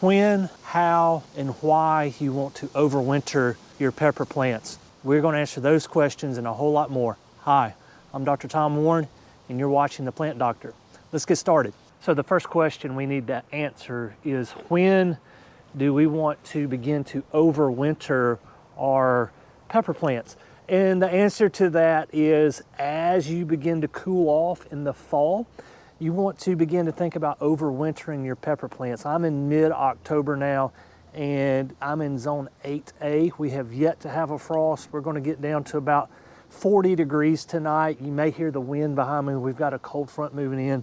when, how, and why you want to overwinter your pepper plants. We're going to answer those questions and a whole lot more. Hi, I'm Dr. Tom Warren, and you're watching The Plant Doctor. Let's get started. So the first question we need to answer is, when do we want to begin to overwinter our pepper plants? And the answer to that is, as you begin to cool off in the fall, you want to begin to think about overwintering your pepper plants. I'm in mid-October now, and I'm in zone 8A. We have yet to have a frost. We're going to get down to about 40 degrees tonight. You may hear the wind behind me. We've got a cold front moving in,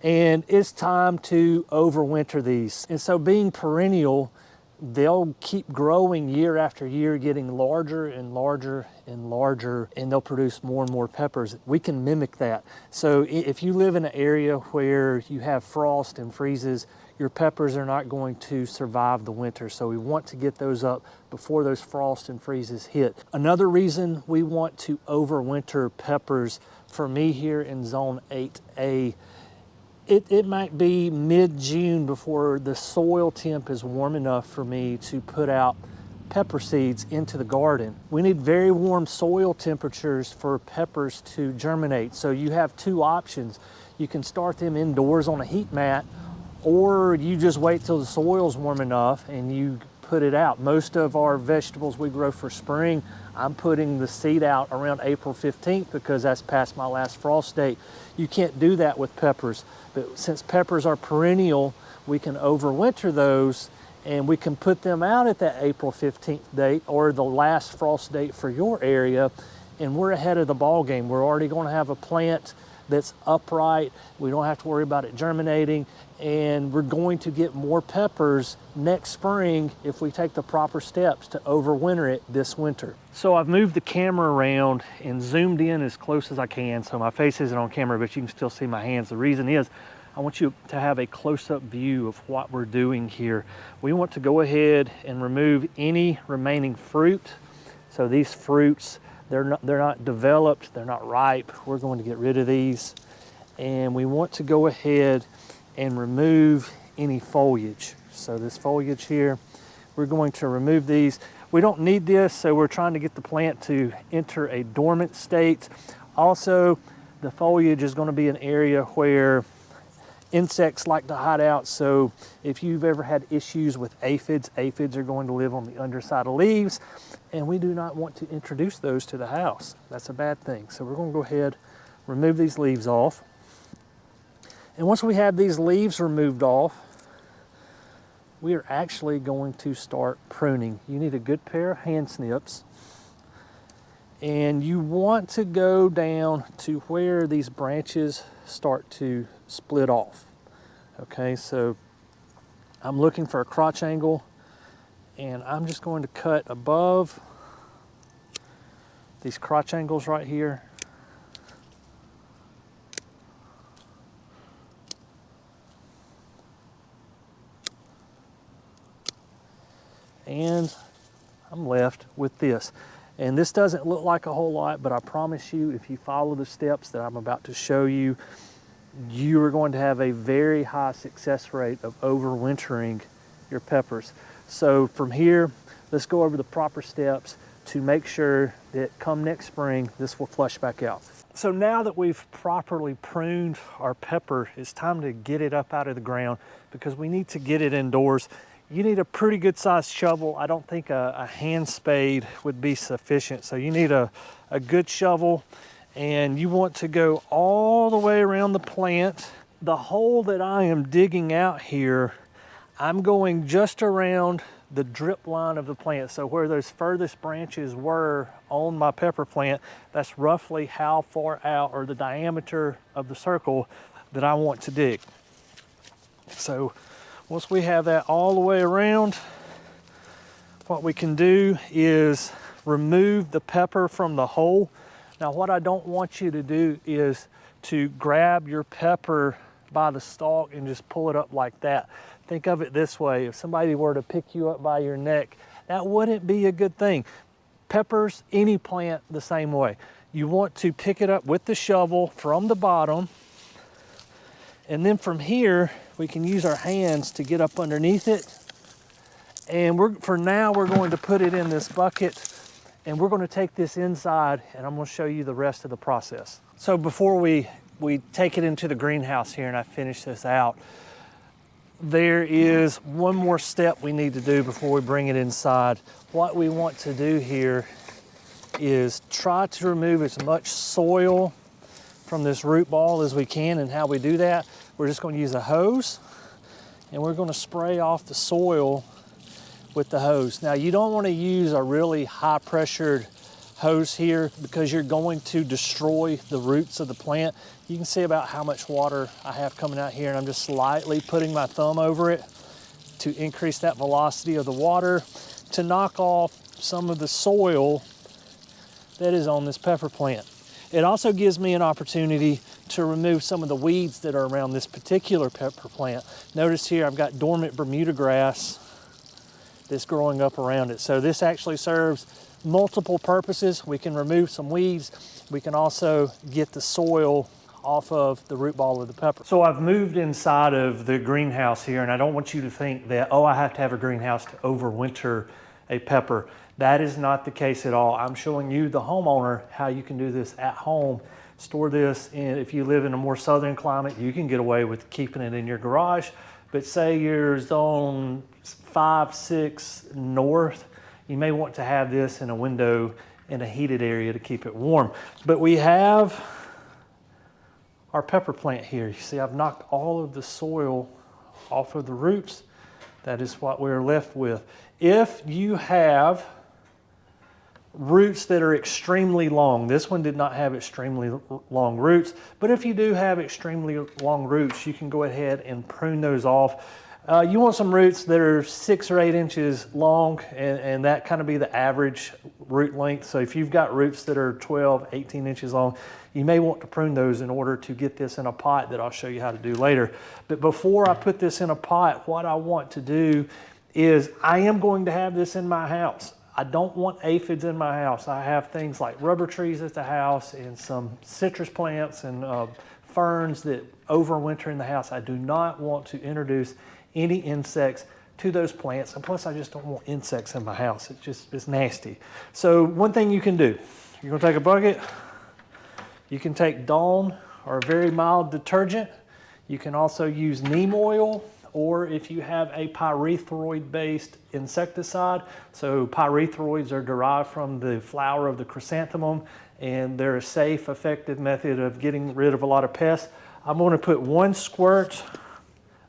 and it's time to overwinter these. And so, being perennial, they'll keep growing year after year, getting larger and larger and larger, and they'll produce more and more peppers. We can mimic that. So if you live in an area where you have frost and freezes, your peppers are not going to survive the winter. So we want to get those up before those frost and freezes hit. Another reason we want to overwinter peppers, for me here in zone 8A, it might be mid-June before the soil temp is warm enough for me to put out pepper seeds into the garden. We need very warm soil temperatures for peppers to germinate. So you have two options. You can start them indoors on a heat mat, or you just wait till the soil's warm enough and you put it out. Most of our vegetables we grow for spring, I'm putting the seed out around April 15th because that's past my last frost date. You can't do that with peppers, but since peppers are perennial, we can overwinter those and we can put them out at that April 15th date or the last frost date for your area, and we're ahead of the ball game. We're already going to have a plant that's upright. We don't have to worry about it germinating, and we're going to get more peppers next spring if we take the proper steps to overwinter it this winter. So I've moved the camera around and zoomed in as close as I can, so my face isn't on camera, but you can still see my hands. The reason is I want you to have a close-up view of what we're doing here. We want to go ahead and remove any remaining fruit. So these fruits, they're not developed, they're not ripe. We're going to get rid of these. And we want to go ahead and remove any foliage. So this foliage here, we're going to remove these. We don't need this, so we're trying to get the plant to enter a dormant state. Also, the foliage is going to be an area where insects like to hide out. So if you've ever had issues with aphids, aphids are going to live on the underside of leaves, and we do not want to introduce those to the house. That's a bad thing. So we're going to go ahead, remove these leaves off. And once we have these leaves removed off, we are actually going to start pruning. You need a good pair of hand snips, and you want to go down to where these branches start to split off. Okay, so I'm looking for a crotch angle, and I'm just going to cut above these crotch angles right here. And I'm left with this. And this doesn't look like a whole lot, but I promise you, if you follow the steps that I'm about to show you, you are going to have a very high success rate of overwintering your peppers. So from here, let's go over the proper steps to make sure that come next spring, this will flush back out. So now that we've properly pruned our pepper, it's time to get it up out of the ground because we need to get it indoors. You need a pretty good sized shovel. I don't think a hand spade would be sufficient. So you need a good shovel, and you want to go all the way around the plant. The hole that I am digging out here, I'm going just around the drip line of the plant. So where those furthest branches were on my pepper plant, that's roughly how far out, or the diameter of the circle that I want to dig. So once we have that all the way around, what we can do is remove the pepper from the hole. Now, what I don't want you to do is to grab your pepper by the stalk and just pull it up like that. Think of it this way: if somebody were to pick you up by your neck, that wouldn't be a good thing. Peppers, any plant, the same way. You want to pick it up with the shovel from the bottom, and then from here, we can use our hands to get up underneath it And for now, we're going to put it in this bucket, and we're going to take this inside, and I'm going to show you the rest of the process. So before we take it into the greenhouse here and I finish this out, there is one more step we need to do before we bring it inside. What we want to do here is try to remove as much soil from this root ball as we can. And how we do that, we're just going to use a hose, and we're going to spray off the soil with the hose. Now, you don't want to use a really high pressured hose here because you're going to destroy the roots of the plant. You can see about how much water I have coming out here, and I'm just slightly putting my thumb over it to increase that velocity of the water to knock off some of the soil that is on this pepper plant. It also gives me an opportunity to remove some of the weeds that are around this particular pepper plant. Notice here I've got dormant Bermuda grass that's growing up around it. So this actually serves multiple purposes. We can remove some weeds. We can also get the soil off of the root ball of the pepper. So I've moved inside of the greenhouse here, and I don't want you to think that, oh, I have to have a greenhouse to overwinter a pepper. That is not the case at all. I'm showing you, the homeowner, how you can do this at home. Store this in, if you live in a more southern climate, you can get away with keeping it in your garage. But say you're zone 5, 6 north, you may want to have this in a window in a heated area to keep it warm. But we have our pepper plant here. You see, I've knocked all of the soil off of the roots. That is what we're left with. If you have roots that are extremely long, this one did not have extremely long roots, but if you do have extremely long roots, you can go ahead and prune those off. You want some roots that are 6 or 8 inches long, and that kind of be the average root length. So if you've got roots that are 12, 18 inches long, you may want to prune those in order to get this in a pot that I'll show you how to do later. But before I put this in a pot, what I want to do is I am going to have this in my house. I don't want aphids in my house. I have things like rubber trees at the house and some citrus plants and ferns that overwinter in the house. I do not want to introduce any insects to those plants, and plus I just don't want insects in my house. It's nasty. So one thing you can do, you're gonna take a bucket, you can take Dawn or a very mild detergent. You can also use neem oil, or if you have a pyrethroid-based insecticide. So pyrethroids are derived from the flower of the chrysanthemum, and they're a safe, effective method of getting rid of a lot of pests. I'm going to put 1 squirt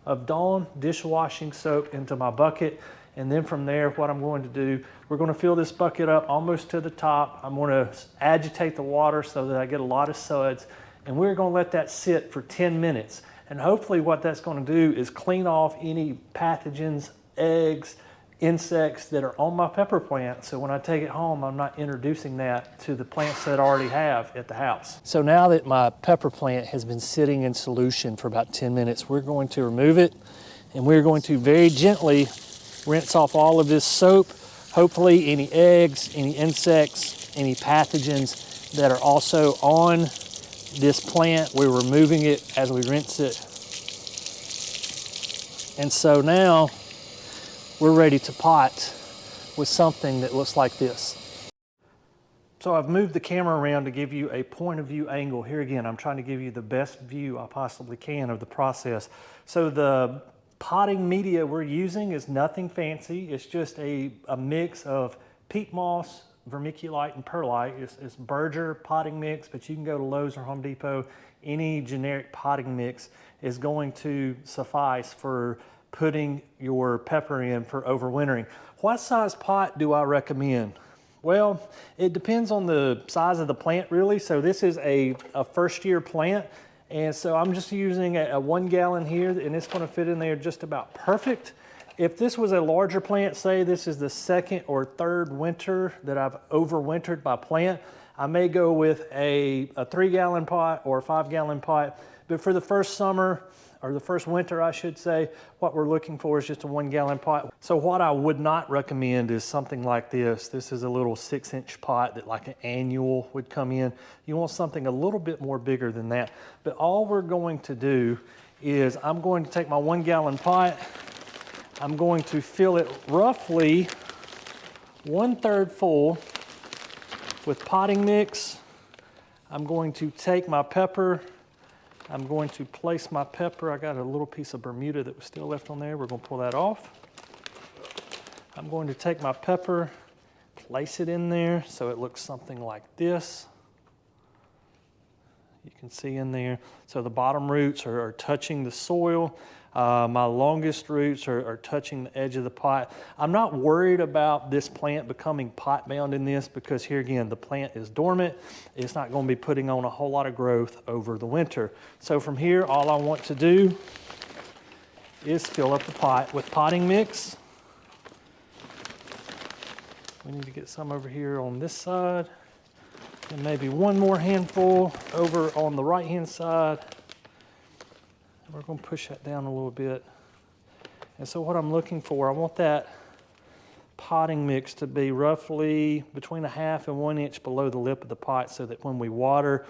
of Dawn dishwashing soap into my bucket, and then from there, what I'm going to do, we're going to fill this bucket up almost to the top. I'm going to agitate the water so that I get a lot of suds, and we're going to let that sit for 10 minutes. And hopefully what that's going to do is clean off any pathogens, eggs, insects that are on my pepper plant. So when I take it home, I'm not introducing that to the plants that I already have at the house. So now that my pepper plant has been sitting in solution for about 10 minutes, we're going to remove it, and we're going to very gently rinse off all of this soap. Hopefully any eggs, any insects, any pathogens that are also on this plant, we're removing it as we rinse it. And so now we're ready to pot with something that looks like this. So I've moved the camera around to give you a point of view angle. Here again, I'm trying to give you the best view I possibly can of the process. So the potting media we're using is nothing fancy. It's just a mix of peat moss, vermiculite, and perlite. It's Berger potting mix, but you can go to Lowe's or Home Depot. Any generic potting mix is going to suffice for putting your pepper in for overwintering. What size pot do I recommend? Well, it depends on the size of the plant, really. So this is a first-year plant, and so I'm just using a 1 gallon here, and it's going to fit in there just about perfect. If this was a larger plant, say this is the 2nd or 3rd winter that I've overwintered my plant, I may go with a 3-gallon pot or a 5-gallon pot. But for the first summer, or the first winter, I should say, what we're looking for is just a 1-gallon pot. So what I would not recommend is something like this. This is a little 6-inch pot that like an annual would come in. You want something a little bit more bigger than that. But all we're going to do is I'm going to take my 1-gallon pot, I'm going to fill it roughly 1/3 full with potting mix. I'm going to take my pepper. I'm going to place my pepper. I got a little piece of Bermuda that was still left on there. We're going to pull that off. I'm going to take my pepper, place it in there so it looks something like this. You can see in there. So the bottom roots are touching the soil. My longest roots are touching the edge of the pot. I'm not worried about this plant becoming pot bound in this because here again, the plant is dormant. It's not going to be putting on a whole lot of growth over the winter. So from here, all I want to do is fill up the pot with potting mix. We need to get some over here on this side. And maybe one more handful over on the right-hand side. We're going to push that down a little bit. And so what I'm looking for, I want that potting mix to be roughly between 1/2 and 1 inch below the lip of the pot so that when we water,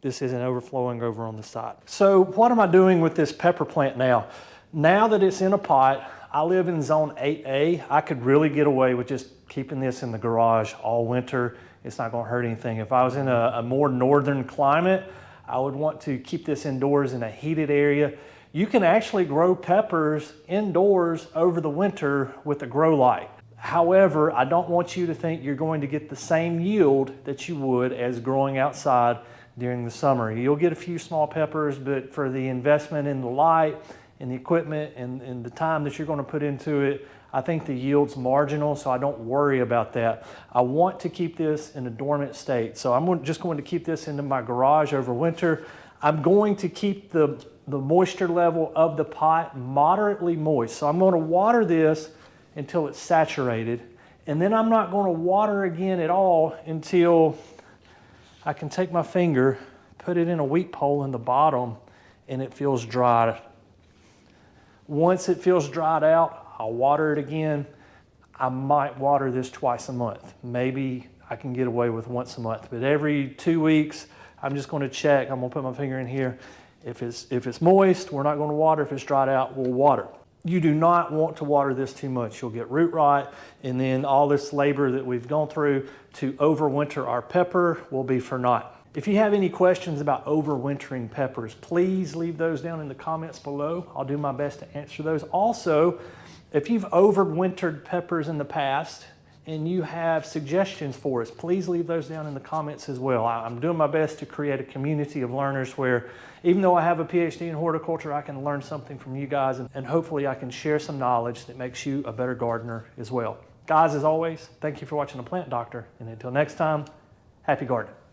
this isn't overflowing over on the side. So what am I doing with this pepper plant now? Now that it's in a pot, I live in zone 8A. I could really get away with just keeping this in the garage all winter. It's not going to hurt anything. If I was in a more northern climate, I would want to keep this indoors in a heated area. You can actually grow peppers indoors over the winter with a grow light. However, I don't want you to think you're going to get the same yield that you would as growing outside during the summer. You'll get a few small peppers, but for the investment in the light and the equipment and the time that you're going to put into it, I think the yield's marginal, so I don't worry about that. I want to keep this in a dormant state, so I'm just going to keep this into my garage over winter. I'm going to keep the moisture level of the pot moderately moist, so I'm going to water this until it's saturated, and then I'm not going to water again at all until I can take my finger, put it in a weep hole in the bottom, and it feels dry. Once it feels dried out, I'll water it again. I might water this twice a month. Maybe I can get away with once a month, but every 2 weeks, I'm just going to check. I'm going to put my finger in here. If it's moist, we're not going to water. If it's dried out, we'll water. You do not want to water this too much. You'll get root rot, and then all this labor that we've gone through to overwinter our pepper will be for naught. If you have any questions about overwintering peppers, please leave those down in the comments below. I'll do my best to answer those. Also, if you've overwintered peppers in the past and you have suggestions for us, please leave those down in the comments as well. I'm doing my best to create a community of learners where even though I have a PhD in horticulture, I can learn something from you guys, and hopefully I can share some knowledge that makes you a better gardener as well. Guys, as always, thank you for watching The Plant Doctor, and until next time, happy gardening.